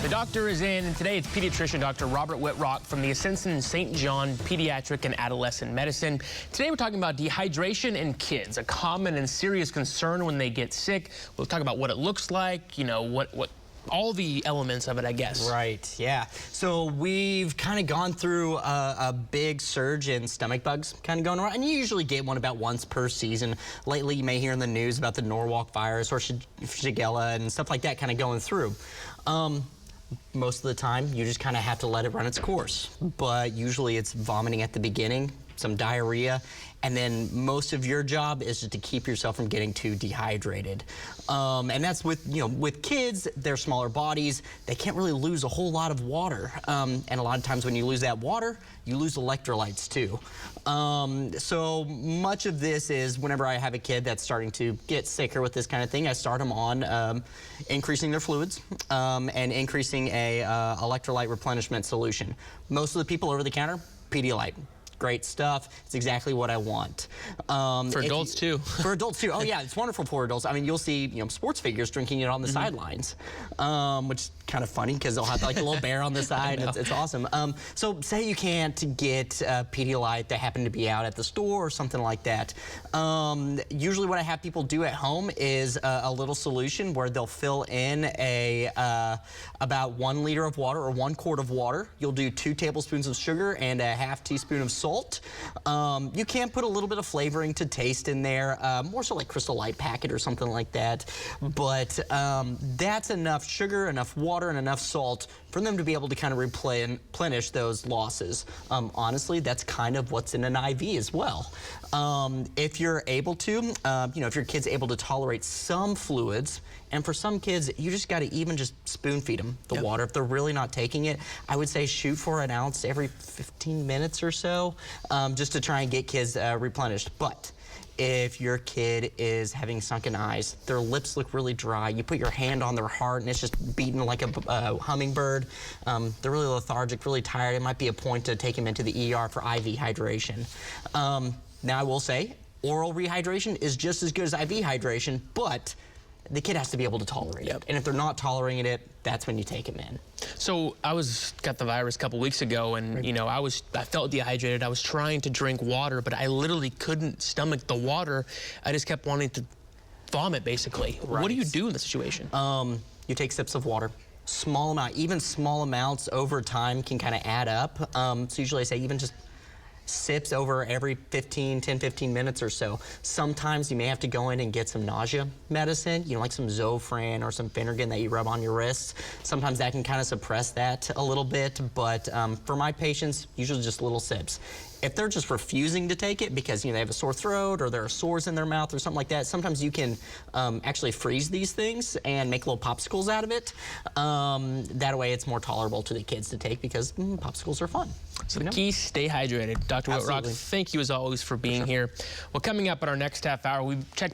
The doctor is in, and today it's pediatrician Dr. Robert Wittrock from the Ascension St. John Pediatric and Adolescent Medicine. Today we're talking about dehydration in kids, a common and serious concern when they get sick. We'll talk about what it looks like, you know, what all the elements of it, I guess. Right, yeah. So we've kind of gone through a big surge in stomach bugs kind of going around, and you usually get one about once per season. Lately, you may hear in the news about the Norwalk virus or Shigella and stuff like that kind of going through. Most of the time, you just kind of have to let it run its course. But usually it's vomiting at the beginning, some diarrhea, and then most of your job is just to keep yourself from getting too dehydrated. And that's with, with kids, they're smaller bodies, they can't really lose a whole lot of water. And a lot of times when you lose that water, you lose electrolytes too. So much of this is whenever I have a kid that's starting to get sicker with this kind of thing, I start them on increasing their fluids and increasing a electrolyte replenishment solution. Most of the people over the counter, Pedialyte. Great stuff. It's exactly what I want. For adults too. For adults too. Oh yeah, it's wonderful for adults. I mean, you'll see sports figures drinking it on the sidelines, which is kind of funny because they'll have like a little bear on the side. It's awesome. So say you can't get Pedialyte that happen to be out at the store or something like that. Usually what I have people do at home is a little solution where they'll fill in about 1 liter of water or 1 quart of water. You'll do 2 tablespoons of sugar and a ½ teaspoon of salt. You can put a little bit of flavoring to taste in there, more so like Crystal Light packet or something like that. But that's enough sugar, enough water, and enough salt for them to be able to kind of replenish those losses. Honestly, that's kind of what's in an IV as well. If you're able to, if your kid's able to tolerate some fluids, and for some kids, you just got to even just spoon feed them the water. If they're really not taking it, I would say shoot for an ounce every 15 minutes or so, just to try and get kids replenished. But if your kid is having sunken eyes, their lips look really dry, you put your hand on their heart and it's just beating like a hummingbird, they're really lethargic, really tired, it might be a point to take them into the ER for IV hydration. Now I will say, oral rehydration is just as good as IV hydration, but the kid has to be able to tolerate it. And if they're not tolerating it, that's when you take them in. So I got the virus a couple weeks ago, and I felt dehydrated. I was trying to drink water, but I literally couldn't stomach the water. I just kept wanting to vomit, basically. What do you do in this situation? You take sips of water. Small amount, even small amounts over time can kind of add up. So usually I say even just sips over every 10, 15 minutes or so. Sometimes you may have to go in and get some nausea medicine, like some Zofran or some Phenergan that you rub on your wrists. Sometimes that can kind of suppress that a little bit, but for my patients, usually just little sips. If they're just refusing to take it because they have a sore throat or there are sores in their mouth or something like that, sometimes you can actually freeze these things and make little popsicles out of it. That way it's more tolerable to the kids to take because popsicles are fun. So the key, stay hydrated. Dr. Wittrock, thank you as always for being here. Well, coming up in our next half hour, we checked